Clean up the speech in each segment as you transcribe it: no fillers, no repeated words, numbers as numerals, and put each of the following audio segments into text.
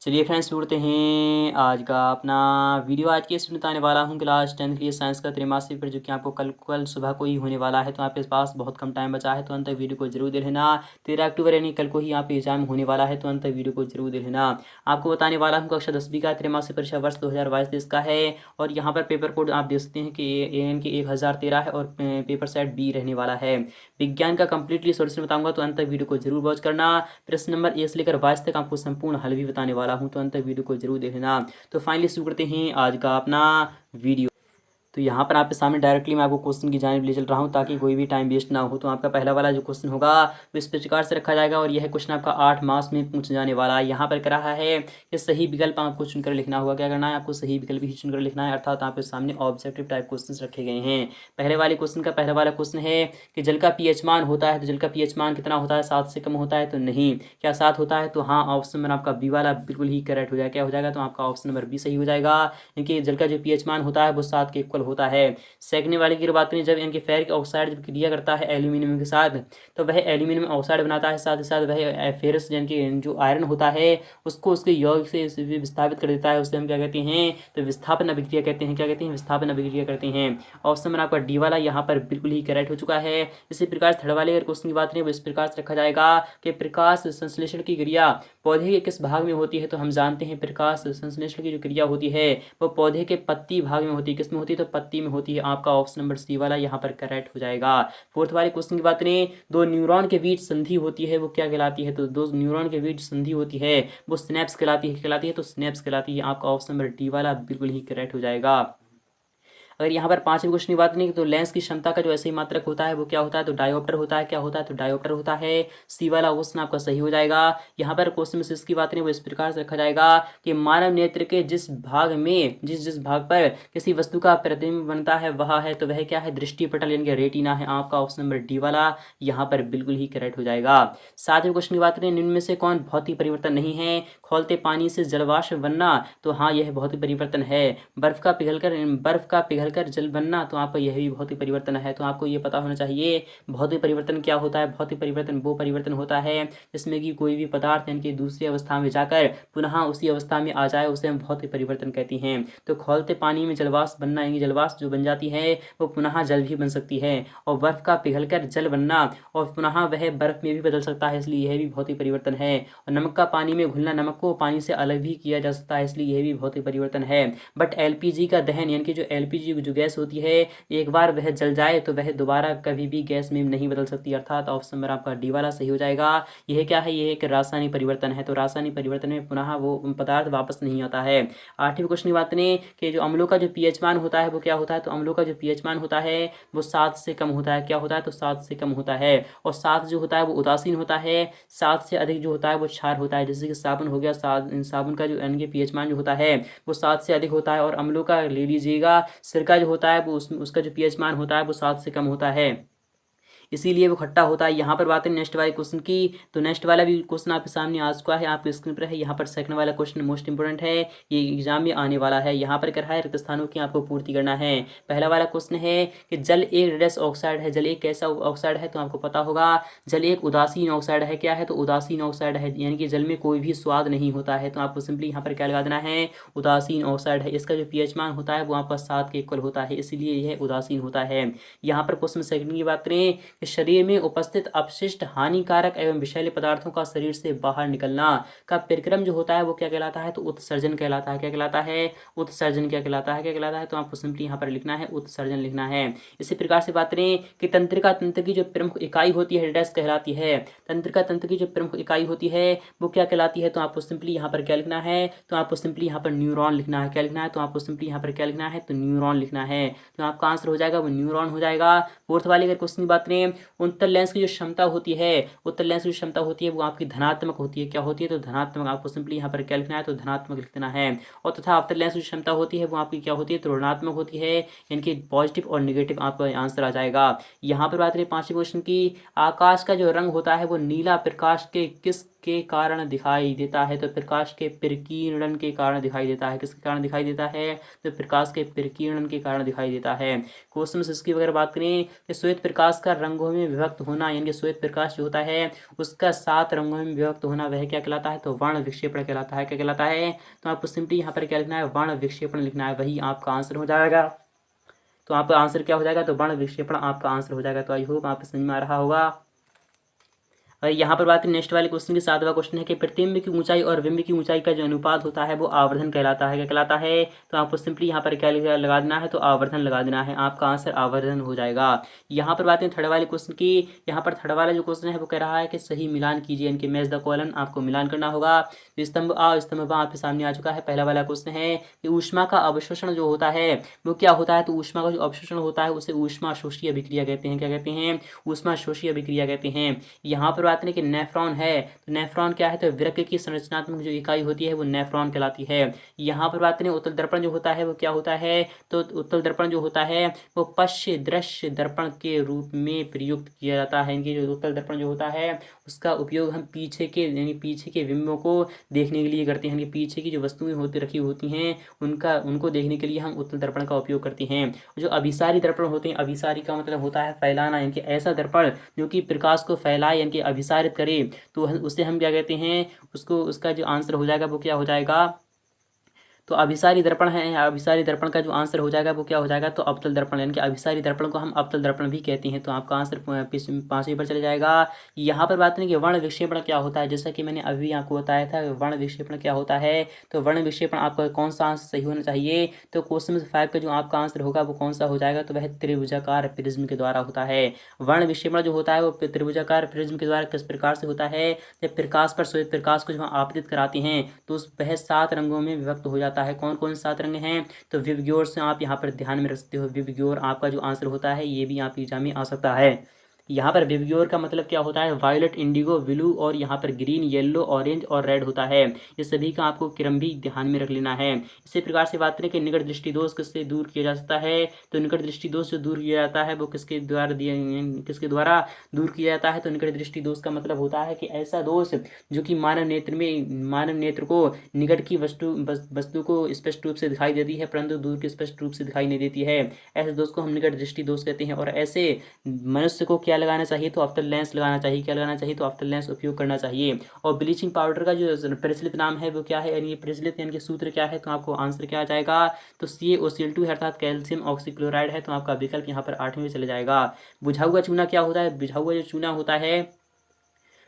चलिए फ्रेंड्स शुरू करते हैं आज का अपना वीडियो। आज के स्टूडेंट आने वाला हूँ क्लास 10 के लिए साइंस का त्रैमासिक पर, जो कि आपको कल सुबह को ही होने वाला है। तो आपके पास बहुत कम टाइम बचा है, तो अंत तक वीडियो को जरूर देख लेना। 13 अक्टूबर यानी कल को ही यहाँ पे एग्जाम होने वाला है, तो अंत तक वीडियो को जरूर देख लेना। आपको बताने वाला हूँ कक्षा 10वीं का त्रैमासिक परीक्षा वर्ष 2022 का है। और यहाँ पर पेपर कोड आप देख सकते हैं कि AN के 1013 है और पेपर सेट B रहने वाला है। विज्ञान का कंप्लीटली सोल्यूशन बताऊंगा, तो अंत तक वीडियो को जरूर वॉच करना। प्रश्न नंबर 1 से लेकर 22 तक आपको संपूर्ण हल भी बताने वाला हूं, तो अंत तक वीडियो को जरूर देखना। तो फाइनली शुरू करते हैं आज का अपना वीडियो। तो यहाँ पर आपके सामने डायरेक्टली मैं आपको क्वेश्चन की जानिब ले चल रहा हूँ, ताकि कोई भी टाइम वेस्ट ना हो। तो आपका पहला वाला जो क्वेश्चन होगा वो इस प्रकार से रखा जाएगा, और यह क्वेश्चन आपका 8 मार्क्स में पूछा जाने वाला है। यहाँ पर कह रहा है कि सही विकल्प आपको चुनकर लिखना होगा। क्या करना है, आपको सही विकल्प ही चुनकर लिखना है, अर्थात आपके सामने ऑब्जेक्टिव टाइप क्वेश्चन रखे गए हैं। पहले वाले क्वेश्चन का पहला वाला क्वेश्चन है कि जल का पीएच मान होता है, तो जल का पीएच मान कितना होता है, 7 से कम होता है तो नहीं। क्या 7 होता है, तो हाँ, ऑप्शन नंबर आपका बी वाला बिल्कुल ही करेक्ट हो जाएगा। क्या हो जाएगा, तो आपका ऑप्शन नंबर बी सही हो जाएगा, क्योंकि जल का जो पीएच मान होता है वो 7 के इक्वल होता है। सेकंड वाले की बात करें, जब इनके फेरिक ऑक्साइड जब क्रिया करता है एल्यूमिनियम के साथ, तो वह एल्यूमिनियम ऑक्साइड बनाता है, साथ ही साथ वह फेरस यानी कि जो आयरन होता है उसको उसके यौगिक से विस्थापित कर देता है। उसे हम क्या कहते हैं, तो विस्थापन अभिक्रिया कहते हैं। क्या कहते हैं, विस्थापन अभिक्रिया करते हैं। ऑप्शन नंबर आपका डी वाला यहाँ पर बिल्कुल ही करेक्ट हो चुका है। इसी प्रकार थर्ड वाले अगर क्वेश्चन की बात करें वो इस प्रकार से रखा जाएगा कि प्रकाश संश्लेषण की क्रिया पौधे के किस भाग में होती है। तो हम जानते हैं प्रकाश संश्लेषण की जो क्रिया होती है वो पौधे के पत्ती भाग में होती है। किस में होती है, तो पत्ती में होती है। आपका ऑप्शन नंबर सी वाला यहाँ पर करेक्ट हो जाएगा। फोर्थ वाले क्वेश्चन की बात करें, दो न्यूरॉन के बीच संधि होती है वो क्या कहलाती है, तो दो न्यूरॉन के बीच संधि होती है वो स्नैप्स कहलाती है, तो स्नैप्स कहलाती है। आपका ऑप्शन नंबर डी वाला बिल्कुल ही करेक्ट हो जाएगा। अगर यहाँ पर पांचवें क्वेश्चन की बात नहीं, तो लेंस की क्षमता का जो ऐसे ही मात्रक होता है वो क्या होता है, तो डायोप्टर होता है। क्या होता है, तो डायोप्टर होता है। सी वाला क्वेश्चन आपका सही हो जाएगा। यहाँ पर क्वेश्चन में की बात नहीं, वो इस प्रकार से रखा जाएगा कि मानव नेत्र के जिस भाग में जिस भाग पर किसी वस्तु का प्रतिबिंब बनता है वह है, तो वह क्या है, दृष्टि पटल यानी कि रेटिना है। आपका ऑप्शन नंबर डी वाला यहाँ पर बिल्कुल ही करेक्ट हो जाएगा। सातवें क्वेश्चन की बात करें, निम्न में से कौन भौतिक परिवर्तन नहीं है, खौलते पानी से जलवाष्प बनना, तो हाँ यह भौतिक परिवर्तन है। बर्फ का पिघलकर जल बनना, तो आपका यह भी भौतिक परिवर्तन है। तो आपको ये पता होना चाहिए भौतिक परिवर्तन क्या होता है। भौतिक परिवर्तन वो परिवर्तन होता है जिसमें कि कोई भी पदार्थ यानी कि दूसरी अवस्था में जाकर पुनः उसी अवस्था में आ जाए, उसे हम भौतिक परिवर्तन कहते हैं। तो खौलते पानी में जलवाष्प बनना यानी जलवाष्प जो बन जाती है वो पुनः जल भी बन सकती है। और बर्फ का पिघलकर जल बनना और पुनः वह बर्फ में भी बदल सकता है, इसलिए यह भी भौतिक परिवर्तन है। और नमक का पानी में घुलना, नमक को पानी से अलग भी किया जा सकता है, इसलिए यह भी भौतिक परिवर्तन है। बट एलपीजी का दहन यानी कि जो एलपीजी जो गैस होती है, एक बार वह जल जाए तो वह दोबारा कभी भी गैस में नहीं बदल सकती, अर्थात ऑप्शन नंबर आपका डी वाला सही हो जाएगा। यह क्या है, यह एक रासायनिक परिवर्तन है। तो रासायनिक परिवर्तन में पुनः वो पदार्थ वापस नहीं आता है। आठवीं क्वेश्चन की बात करें कि जो अम्लों का जो पीएच मान होता है वो क्या होता है, तो अम्लों का जो पीएच मान होता है वो 7 से कम होता है। क्या होता है, तो 7 से कम होता है। और 7 जो होता है वो उदासीन होता है, 7 से अधिक जो होता है वो क्षार होता है। जैसे कि साबुन हो गया, साबुन का जो यानी कि पीएच मान जो होता है वो 7 से अधिक होता है। और अम्लों का ले लीजिएगा, सिरका जो होता है वो उसका जो पीएच मान होता है वो 7 से कम होता है, इसीलिए वो खट्टा होता है। यहाँ पर बात है नेक्स्ट वाले क्वेश्चन की, तो नेक्स्ट वाला भी क्वेश्चन आपके सामने आ चुका है, आपके स्क्रीन पर है। यहाँ पर सेकंड वाला क्वेश्चन मोस्ट इंपोर्टेंट है, ये एग्जाम में आने वाला है। यहाँ पर क्या है, रिक्त स्थानों की आपको पूर्ति करना है। पहला वाला क्वेश्चन है कि जल एक रेडस ऑक्साइड है, जल एक कैसा ऑक्साइड है, तो आपको पता होगा जल एक उदासीन ऑक्साइड है। क्या है, तो उदासीन ऑक्साइड है, यानी कि जल में कोई भी स्वाद नहीं होता है। तो आपको सिंपली यहाँ पर क्या लगा देना है, उदासीन ऑक्साइड है। इसका जो पीएच मान होता है वो आपका 7 के इक्वल होता है, इसलिए यह उदासीन होता है। यहाँ पर क्वेश्चन सेकंड की बात करें कि शरीर में उपस्थित अपशिष्ट हानिकारक एवं विषैले पदार्थों का शरीर से बाहर निकलना का प्रक्रम जो होता है वो क्या कहलाता है, तो उत्सर्जन कहलाता है। क्या कहलाता है, उत्सर्जन। क्या कहलाता है, क्या कहलाता है, तो आपको सिंपली यहाँ पर लिखना है उत्सर्जन लिखना है। इसी प्रकार से बात करें कि तंत्र की जो प्रमुख इकाई होती है डैश कहलाती है। तंत्र की जो प्रमुख इकाई होती है वो क्या कहलाती है, तो आपको सिंपली यहाँ पर क्या लिखना है, तो आपको सिंपली यहाँ पर न्यूरॉन लिखना है। क्या लिखना है, तो आपको सिंपली यहाँ पर क्या लिखना है, तो न्यूरॉन लिखना है। तो आपका आंसर हो जाएगा वो न्यूरॉन हो जाएगा। फोर्थ वाली अगर क्वेश्चन की बात करें, उत्तल लेंस की जो क्षमता होती है, उत्तल लेंस की क्षमता होती है वो आपकी धनात्मक होती है। क्या होती है, तो धनात्मक। आपको सिंपली यहाँ पर क्या लिखना है, तो धनात्मक लिख देना है। और तथा अवतल लेंस की क्षमता होती है वो आपकी क्या होती है, तो ऋणात्मक होती है, यानी पॉजिटिव और निगेटिव आपका आंसर आ जाएगा। यहाँ पर बात करें पांचवें क्वेश्चन की, आकाश का जो रंग होता है वो नीला प्रकाश के किस के कारण दिखाई देता है? तो प्रकाश के प्रकीर्णन के कारण दिखाई देता है। किसके कारण दिखाई देता है? तो प्रकाश के प्रकीर्णन के कारण दिखाई देता है। क्वेश्चन इसकी अगर बात करें कि श्वेत प्रकाश का रंगों में विभक्त होना, यानी कि श्वेत प्रकाश जो होता है उसका 7 रंगों में विभक्त होना, वह क्या कहलाता है? तो वर्ण विक्षेपण कहलाता है। क्या कहलाता है? तो आपको सिंपली यहाँ पर क्या लिखना है? वर्ण विक्षेपण लिखना है, वही आपका आंसर हो जाएगा। तो आपका आंसर क्या हो जाएगा? तो वर्ण विक्षेपण आपका आंसर हो जाएगा। तो आई होप आपको समझ में आ रहा होगा। और यहाँ पर बात करें नेक्स्ट वाले क्वेश्चन की, 7वां क्वेश्चन है कि प्रतिबिंब की ऊंचाई और बिंब की ऊंचाई का जो अनुपात होता है वो आवर्धन कहलाता है। क्या कहलाता है? तो आपको सिंपली यहाँ पर क्या लगा देना है? तो आवर्धन लगा देना है, आपका आंसर आवर्धन हो जाएगा। यहाँ पर बात करें थर्ड वाले क्वेश्चन की, यहाँ पर थर्ड वाला जो क्वेश्चन है वो कह रहा है कि सही मिलान कीजिए, इनके मैच द कॉलम, आपको मिलान करना होगा। तो स्तंभ आ स्तंभ बा आपके सामने आ चुका है। पहला वाला क्वेश्चन है कि ऊष्मा का अवशोषण जो होता है वो क्या होता है? तो ऊष्मा का जो अवशोषण होता है उसे ऊष्मा शोषी अभिक्रिया कहते हैं। क्या कहते हैं? ऊष्मा शोषी अभिक्रिया कहते हैं। यहाँ पर बात करें कि नेफ्रॉन है, तो नेफ्रॉन क्या है? तो वृक्क की संरचनात्मक जो इकाई होती है वो नेफ्रॉन कहलाती है। यहाँ पर बात करें उत्तल दर्पण जो होता है वो क्या होता है? तो उत्तल दर्पण जो होता है वो पश्य दृश्य दर्पण के रूप में प्रयुक्त किया जाता है। इनकी जो उत्तल दर्पण जो होता है उसका उपयोग हम पीछे के यानी पीछे के बिंबों को देखने के लिए करते हैं। पीछे की जो वस्तुएं होती रखी होती हैं उनको देखने के लिए हम उत्तल दर्पण का उपयोग करते हैं। जो अभिसारी दर्पण होते हैं, अभिसारी का मतलब होता है फैलाना, यानी कि ऐसा दर्पण जो कि प्रकाश को फैलाए यानी कि अभिसारित करे, तो उसे हम क्या कहते हैं? उसका जो आंसर हो जाएगा वो क्या हो जाएगा? तो अभिसारी दर्पण है, अभिसारी दर्पण का जो आंसर हो जाएगा वो क्या हो जाएगा? तो अवतल दर्पण, यानी कि अभिसारी दर्पण को हम अवतल दर्पण भी कहते हैं। तो आपका आंसर 5वीं पर चले जाएगा। यहाँ पर बात करें कि वर्ण विक्षेपण क्या होता है, जैसा कि मैंने अभी आपको बताया था वर्ण विक्षेपण क्या होता है। तो वर्ण विक्षेपण आपका कौन सा आंसर सही होना चाहिए? तो क्वेश्चन 5 का जो आपका आंसर होगा वो कौन सा हो जाएगा? तो वह त्रिभुजाकार प्रिज्म के द्वारा होता है। वर्ण विक्षेपण जो होता है वो त्रिभुजाकार प्रिज्म के द्वारा किस प्रकार से होता है? जब प्रकाश पर श्वेत प्रकाश को जब आपतित कराते हैं तो वह 7 रंगों में विभक्त हो जाता है। कौन कौन 7 रंग हैं? तो विबग्योर से आप यहाँ पर ध्यान में रख सकते हो। विबग्योर आपका जो आंसर होता है ये भी आपके एग्जाम में आ सकता है। यहाँ पर विबग्योर का मतलब क्या होता है? वायलेट, इंडिगो, ब्लू और यहाँ पर ग्रीन, येलो, ऑरेंज और रेड होता है। ये सभी का आपको क्रम भी ध्यान में रख लेना है। इसी प्रकार से बात करें कि निकट दृष्टि दोष किससे दूर किया जा सकता है? तो निकट दृष्टि दोष जो दूर किया जाता है वो किसके द्वारा दूर किया जाता है? तो निकट दृष्टि दोष का मतलब होता है कि ऐसा दोष जो कि मानव नेत्र को निकट की वस्तु को स्पष्ट रूप से दिखाई देती है परंतु दूर की स्पष्ट रूप से दिखाई नहीं देती है। ऐसे दोष को हम निकट दृष्टि दोष कहते हैं। और ऐसे मनुष्य को क्या लगाना चाहिए? तो ऑप्टल लेंस लगाना चाहिए। क्या लगाना चाहिए? तो ऑप्टल लेंस उपयोग करना चाहिए। और ब्लीचिंग पाउडर का जो प्रचलित नाम है वो क्या है? यानी प्रचलित यानी कि सूत्र क्या है? तो आपको आंसर क्या आ जाएगा? तो CaOCl2 है अर्थात कैल्शियम ऑक्सीक्लोराइड है। तो आपका विकल्प यहाँ पर 8वें में चले जाएगा। बुझा हुआ चूना क्या होता है? बुझा हुआ जो चूना होता है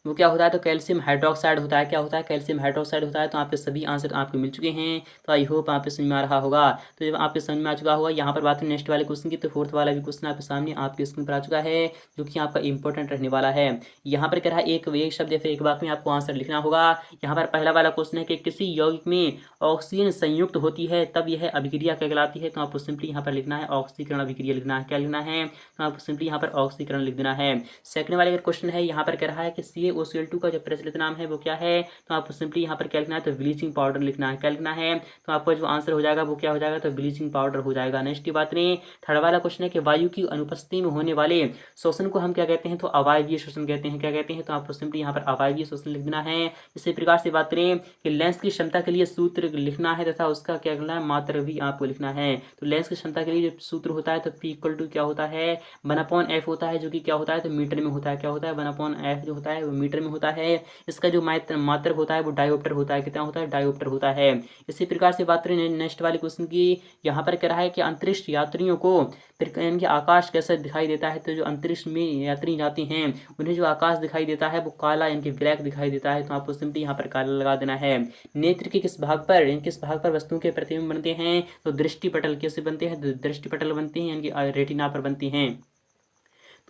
वो क्या होता है? तो कैल्शियम हाइड्रोक्साइड होता है। क्या होता है? कैल्शियम हाइड्रोक्साइड होता है। तो आपके सभी आंसर आपको मिल चुके हैं। तो आई होप आपके समझ में आ रहा होगा। तो जब आपके समझ में आ चुका होगा, यहाँ पर बात करें नेक्स्ट वाले क्वेश्चन की, तो 4th वाला भी क्वेश्चन आपके सामने आपके स्क्रीन पर आ चुका है जो कि आपका इंपॉर्टेंट रहने वाला है। यहाँ पर कह रहा है एक शब्द या फिर एक वाक्य में आपको आंसर लिखना होगा। यहाँ पर पहला वाला क्वेश्चन है कि किसी यौगिक में ऑक्सीजन संयुक्त होती है तब यह अभिक्रिया कहलाती है। तो आपको सिंपली यहाँ पर लिखना है ऑक्सीकरण अभिक्रिया लिखना है। क्या लिखना है? तो आपको सिंपली यहाँ पर ऑक्सीकरण लिख देना है। सेकंड वाले क्वेश्चन है, यहाँ पर कह रहा है कि CaOCl2 का जो प्रचलित नाम है वो क्या है? तो आपको सिंपली यहाँ पर क्या लिखना है? तो ब्लीचिंग पाउडर लिखना है। क्या लिखना है? तो आपका जो आंसर हो जाएगा वो क्या हो जाएगा? तो ब्लीचिंग पाउडर हो जाएगा। नेक्स्ट की बात करें, थर्ड वाला क्वेश्चन है कि वायु की अनुपस्थिति में होने वाले शोषण को हम क्या कहते हैं? तो अवायवीय शोषण कहते हैं। क्या कहते हैं? तो आपको सिंपली यहाँ पर अवायवीय शोषण लिख देना है। इसी प्रकार से बात करें कि लेंस की क्षमता के लिए सूत्र लिखना है तथा उसका क्या करना है? मात्रा भी आपको लिखना है। तो लेंस की क्षमता के लिए जो सूत्र होता है तो P= क्या होता है? 1/f होता है, जो कि क्या होता है? तो मीटर में होता है। क्या होता है? 1/f जो होता है वो मीटर में होता है। इसका जो मात्रक होता है वो डायोप्टर होता है। कितना होता है? डायोप्टर होता है। इसी प्रकार से बात करें नेक्स्ट वाले क्वेश्चन की, यहाँ पर कह रहा है कि अंतरिक्ष यात्रियों को इनके आकाश कैसा दिखाई देता है? तो जो अंतरिक्ष में यात्री जाते हैं उन्हें जो आकाश दिखाई देता है वो काला यानी ब्लैक दिखाई देता है। तो आपको सिंपली यहाँ पर काला लगा देना है। नेत्र के किस भाग पर वस्तुओं के प्रतिबिंब बनते हैं? तो दृष्टि पटल कैसे बनते हैं? तो दृष्टि पटल बनते हैं यानी कि रेटिना पर बनते हैं।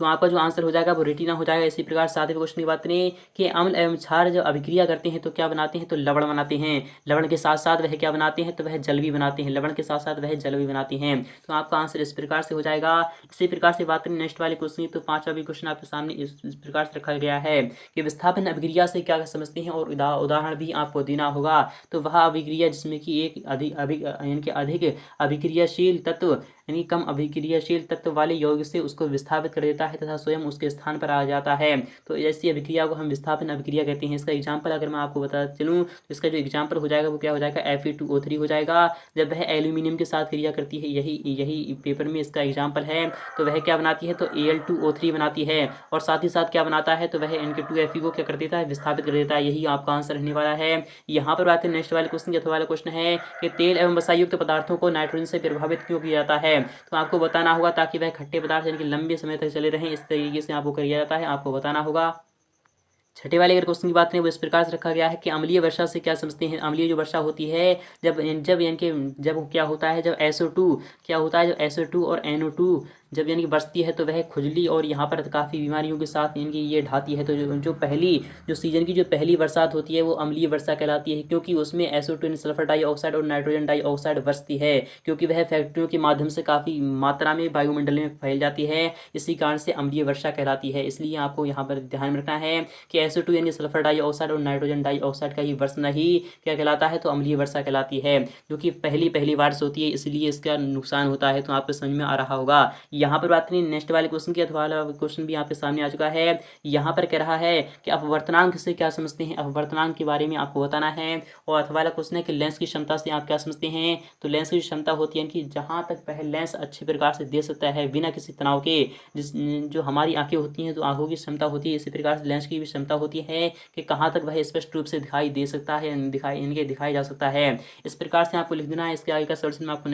तो आपका जो आंसर हो जाएगा वो रेटिना हो जाएगा। इसी प्रकार 7वें क्वेश्चन की बात करें कि अम्ल एवं क्षार जब अभिक्रिया करते हैं तो क्या बनाते हैं? तो लवण बनाते हैं। लवण के साथ साथ वह क्या बनाते हैं? तो वह जल भी बनाते हैं। लवण के साथ साथ वह जल भी बनाते हैं। तो आपका आंसर इस प्रकार से हो जाएगा। इसी प्रकार से बात करें नेक्स्ट वाले क्वेश्चन की, तो 5वां भी क्वेश्चन आपके सामने इस प्रकार से रखा गया है कि विस्थापन अभिक्रिया से क्या समझते हैं और उदाहरण भी आपको देना होगा। तो वह अभिक्रिया जिसमें कि एक अधिक अभिक्रियाशील तत्व यानी कम अभिक्रियाशील तत्व वाले यौगिक से उसको विस्थापित कर देता है तथा स्वयं उसके स्थान पर आ जाता है। तो ऐसी अभिक्रिया को हम विस्थापन अभिक्रिया कहते हैं। इसका एग्जाम्पल अगर मैं आपको बता चलूँ तो इसका जो एग्जाम्पल हो जाएगा वो क्या हो जाएगा, Fe2O3 हो जाएगा। जब वह एल्यूमिनियम के साथ क्रिया करती है, यही पेपर में इसका एग्जाम्पल है, तो वह क्या बनाती है, तो Al2O3 बनाती है। और साथ ही साथ क्या बनाता है, तो वह NK2Fe को क्या कर देता है, विस्थापित कर देता है। यही आपका आंसर रहने वाला है। यहाँ पर बात है नेक्स्ट वाले क्वेश्चन की। अथवा वाला क्वेश्चन है कि तेल एवं वसायुक्त पदार्थों को नाइट्रोजन से प्रभावित क्यों किया जाता है। तो आपको बताना होगा ताकि वह खट्टे पदार्थ यानी कि लंबे समय तक चले रहें, इस तरीके से आपको किया जाता है, आपको बताना होगा। छठे वाले अगर क्वेश्चन की बात करें वो इस प्रकार से रखा गया है कि अम्लीय वर्षा से क्या समझते हैं। अम्लीय जो वर्षा होती है जब क्या होता है, जब SO2 क्या होता है, जब SO2 और NO2 जब यानी कि बरसती है तो वह खुजली और यहाँ पर काफ़ी बीमारियों के साथ यानी कि ये ढाती है। तो जो सीजन की जो पहली बरसात होती है वो अम्लीय वर्षा कहलाती है, क्योंकि उसमें SO2 यानी सल्फर डाइऑक्साइड और नाइट्रोजन डाइऑक्साइड बरसती है, क्योंकि वह फैक्ट्रियों के माध्यम से काफ़ी मात्रा में वायुमंडल में फैल जाती है। इसी कारण से अम्लीय वर्षा कहलाती है। इसलिए आपको यहाँ पर ध्यान में रखना है कि SO2 यानी सल्फर डाइऑक्साइड और नाइट्रोजन डाइऑक्साइड का ही बरसना ही क्या कहलाता है, तो अम्लीय वर्षा कहलाती है, जो कि पहली बारिश होती है, इसलिए इसका नुकसान होता है। तो आपको समझ में आ रहा होगा। यहाँ पर बात करें नेक्स्ट वाले क्वेश्चन की। अथवा वाला क्वेश्चन भी यहाँ पे सामने आ चुका है। यहाँ पर कह रहा है कि अपवर्तनांक से क्या समझते हैं, अपवर्तनांक के बारे में आपको बताना है। और अथवा वाला क्वेश्चन है कि लेंस की क्षमता से आप क्या समझते हैं। तो लेंस की क्षमता होती है कि जहाँ तक वह लेंस अच्छे प्रकार से दे सकता है बिना किसी तनाव के, जो हमारी आंखें होती हैं तो आंखों की क्षमता होती है, इसी प्रकार से लेंस की भी क्षमता होती है कि कहाँ तक वह स्पष्ट रूप से दिखाई दे सकता है, दिखाई जा सकता है। इस प्रकार से आपको लिख देना है। इसके आगे का सोल्यूशन में आपको